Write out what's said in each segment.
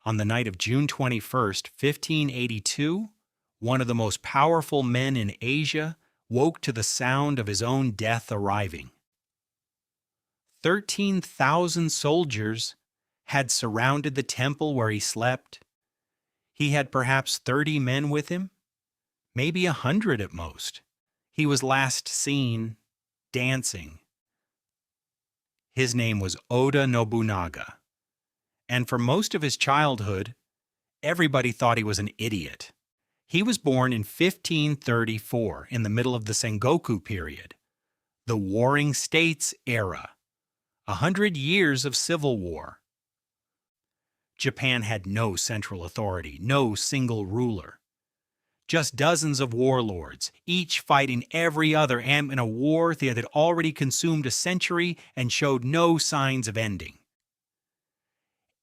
On the night of June 21st, 1582, one of the most powerful men in Asia woke to the sound of his own death arriving. 13,000 soldiers had surrounded the temple where he slept. He had perhaps 30 men with him, maybe 100 at most. He was last seen dancing. His name was Oda Nobunaga, and for most of his childhood, everybody thought he was an idiot. He was born in 1534, in the middle of the Sengoku period, the Warring States era, 100 years of civil war. Japan had no central authority, no single ruler. Just dozens of warlords, each fighting every other, and in a war that had already consumed a century and showed no signs of ending.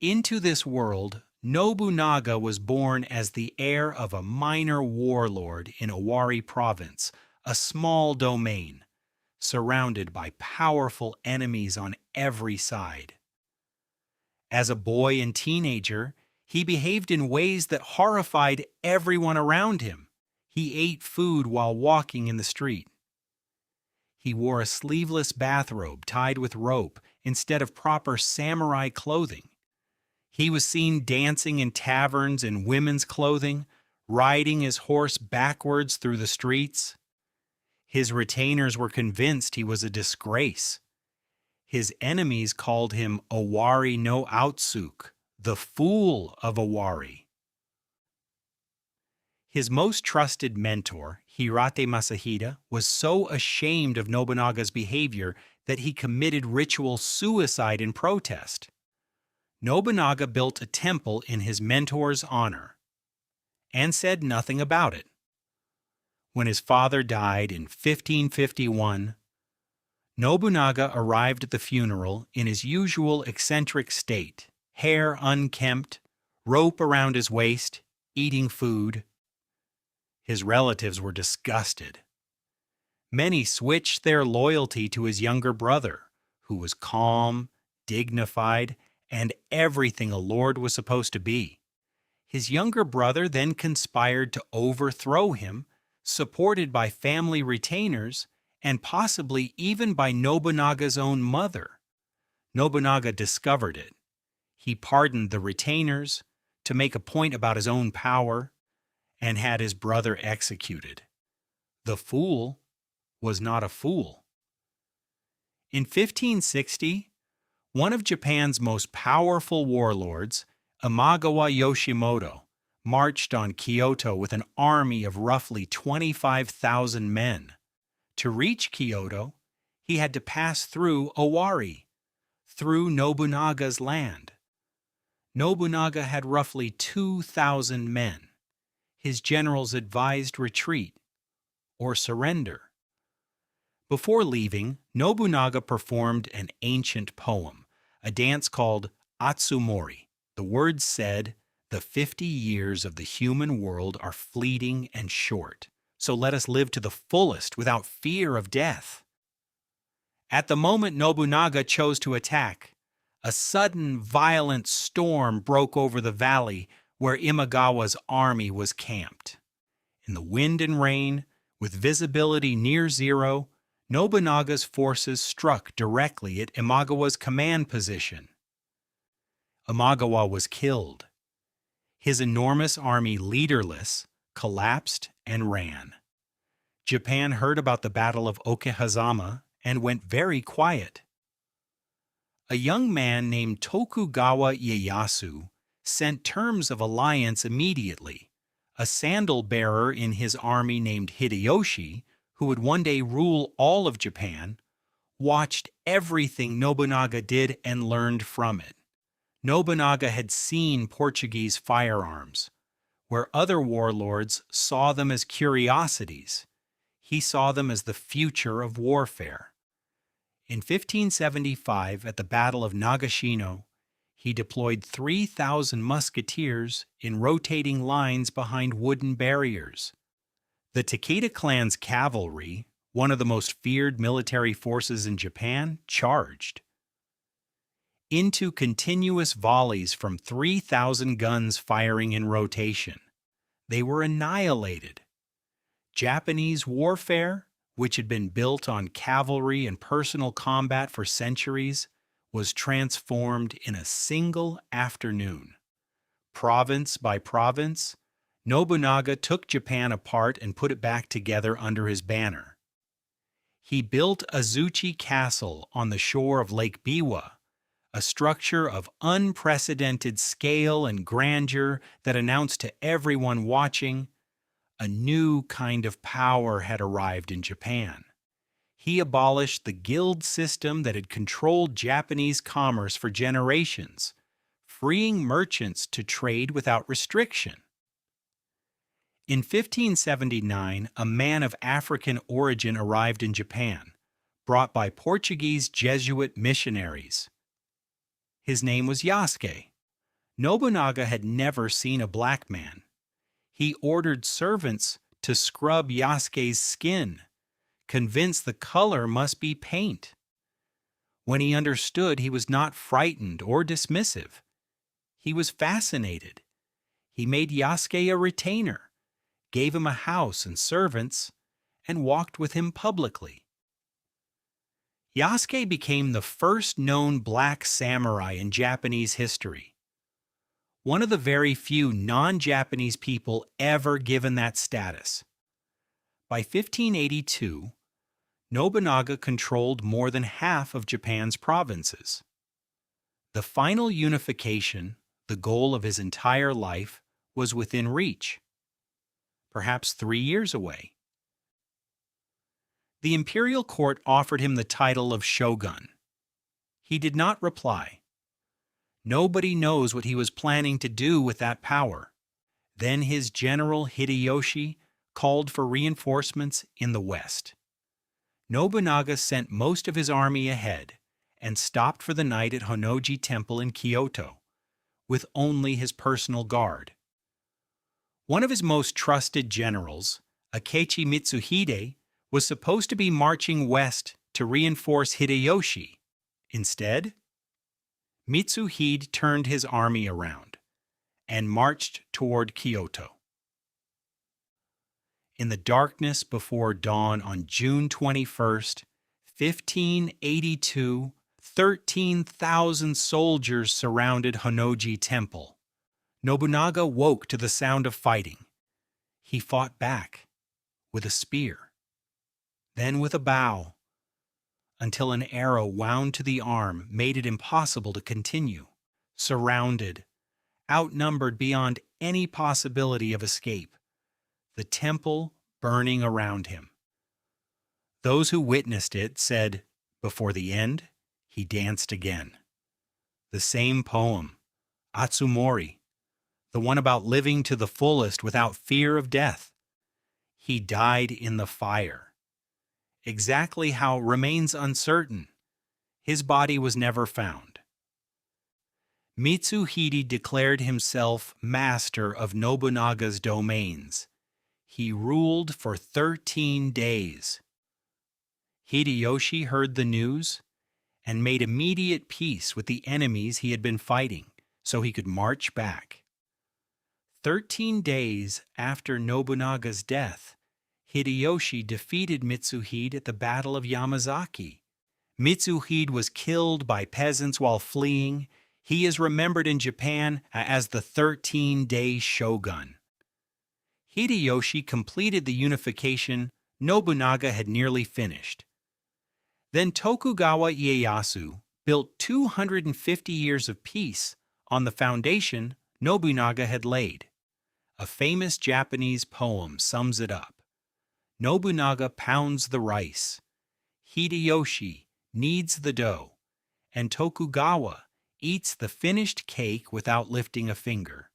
Into this world, Nobunaga was born as the heir of a minor warlord in Owari province, a small domain, surrounded by powerful enemies on every side. As a boy and teenager, he behaved in ways that horrified everyone around him. He ate food while walking in the street. He wore a sleeveless bathrobe tied with rope instead of proper samurai clothing. He was seen dancing in taverns in women's clothing, riding his horse backwards through the streets. His retainers were convinced he was a disgrace. His enemies called him Owari no Outsuk, the fool of Owari. His most trusted mentor, Hirate Masahida, was so ashamed of Nobunaga's behavior that he committed ritual suicide in protest. Nobunaga built a temple in his mentor's honor and said nothing about it. When his father died in 1551, Nobunaga arrived at the funeral in his usual eccentric state, hair unkempt, rope around his waist, eating food. His relatives were disgusted. Many switched their loyalty to his younger brother, who was calm, dignified, and everything a lord was supposed to be. His younger brother then conspired to overthrow him, supported by family retainers, and possibly even by Nobunaga's own mother. Nobunaga discovered it. He pardoned the retainers to make a point about his own power and had his brother executed. The fool was not a fool. In 1560, one of Japan's most powerful warlords, Imagawa Yoshimoto, marched on Kyoto with an army of roughly 25,000 men. To reach Kyoto, he had to pass through Owari, through Nobunaga's land. Nobunaga had roughly 2,000 men. His generals advised retreat or surrender. Before leaving, Nobunaga performed an ancient poem, a dance called Atsumori. The words said, "The 50 years of the human world are fleeting and short, so let us live to the fullest without fear of death." At the moment Nobunaga chose to attack, a sudden violent storm broke over the valley where Imagawa's army was camped. In the wind and rain, with visibility near zero, Nobunaga's forces struck directly at Imagawa's command position. Imagawa was killed. His enormous army, leaderless, collapsed and ran. Japan heard about the Battle of Okehazama and went very quiet. A young man named Tokugawa Ieyasu sent terms of alliance immediately. A sandal-bearer in his army named Hideyoshi, who would one day rule all of Japan, watched everything Nobunaga did and learned from it. Nobunaga had seen Portuguese firearms. Where other warlords saw them as curiosities, he saw them as the future of warfare. In 1575, at the Battle of Nagashino, he deployed 3,000 musketeers in rotating lines behind wooden barriers. The Takeda clan's cavalry, one of the most feared military forces in Japan, charged. into continuous volleys from 3,000 guns firing in rotation. They were annihilated. Japanese warfare, which had been built on cavalry and personal combat for centuries, was transformed in a single afternoon. Province by province, Nobunaga took Japan apart and put it back together under his banner. He built Azuchi Castle on the shore of Lake Biwa, a structure of unprecedented scale and grandeur that announced to everyone watching, a new kind of power had arrived in Japan. He abolished the guild system that had controlled Japanese commerce for generations, freeing merchants to trade without restriction. In 1579, a man of African origin arrived in Japan, brought by Portuguese Jesuit missionaries. His name was Yasuke. Nobunaga had never seen a black man. He ordered servants to scrub Yasuke's skin, convinced the color must be paint. When he understood, he was not frightened or dismissive. He was fascinated. He made Yasuke a retainer, gave him a house and servants, and walked with him publicly. Yasuke became the first known black samurai in Japanese history. One of the very few non-Japanese people ever given that status. By 1582, Nobunaga controlled more than half of Japan's provinces. The final unification, the goal of his entire life, was within reach, perhaps 3 years away. The imperial court offered him the title of shogun. He did not reply. Nobody knows what he was planning to do with that power. Then his general Hideyoshi called for reinforcements in the west. Nobunaga sent most of his army ahead and stopped for the night at Honnoji Temple in Kyoto, with only his personal guard. One of his most trusted generals, Akechi Mitsuhide, was supposed to be marching west to reinforce Hideyoshi. Instead, Mitsuhide turned his army around and marched toward Kyoto. In the darkness before dawn on June 21st, 1582, 13,000 soldiers surrounded Honnoji Temple. Nobunaga woke to the sound of fighting. He fought back with a spear, then with a bow, until an arrow wound to the arm made it impossible to continue. Surrounded, outnumbered beyond any possibility of escape, the temple burning around him. Those who witnessed it said, before the end, he danced again. The same poem, Atsumori, the one about living to the fullest without fear of death. He died in the fire. Exactly how remains uncertain. His body was never found. Mitsuhide declared himself master of Nobunaga's domains. He ruled for 13 days. Hideyoshi heard the news and made immediate peace with the enemies he had been fighting so he could march back. 13 days after Nobunaga's death, Hideyoshi defeated Mitsuhide at the Battle of Yamazaki. Mitsuhide was killed by peasants while fleeing. He is remembered in Japan as the 13-day shogun. Hideyoshi completed the unification Nobunaga had nearly finished. Then Tokugawa Ieyasu built 250 years of peace on the foundation Nobunaga had laid. A famous Japanese poem sums it up. Nobunaga pounds the rice, Hideyoshi kneads the dough, and Tokugawa eats the finished cake without lifting a finger.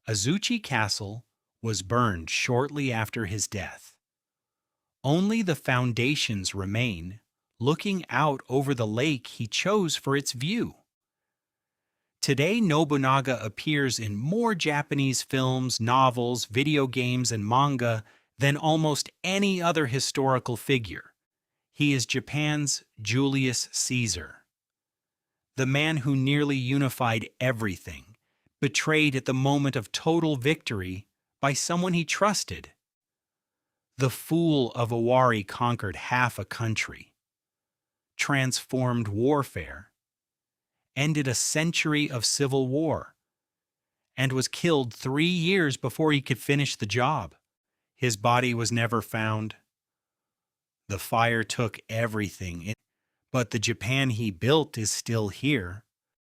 Azuchi Castle was burned shortly after his death. Only the foundations remain, looking out over the lake he chose for its view. Today, Nobunaga appears in more Japanese films, novels, video games, and manga than almost any other historical figure. He is Japan's Julius Caesar. The man who nearly unified everything, betrayed at the moment of total victory by someone he trusted. The fool of Owari conquered half a country, transformed warfare, ended a century of civil war, and was killed 3 years before he could finish the job. His body was never found. The fire took everything, but the Japan he built is still here.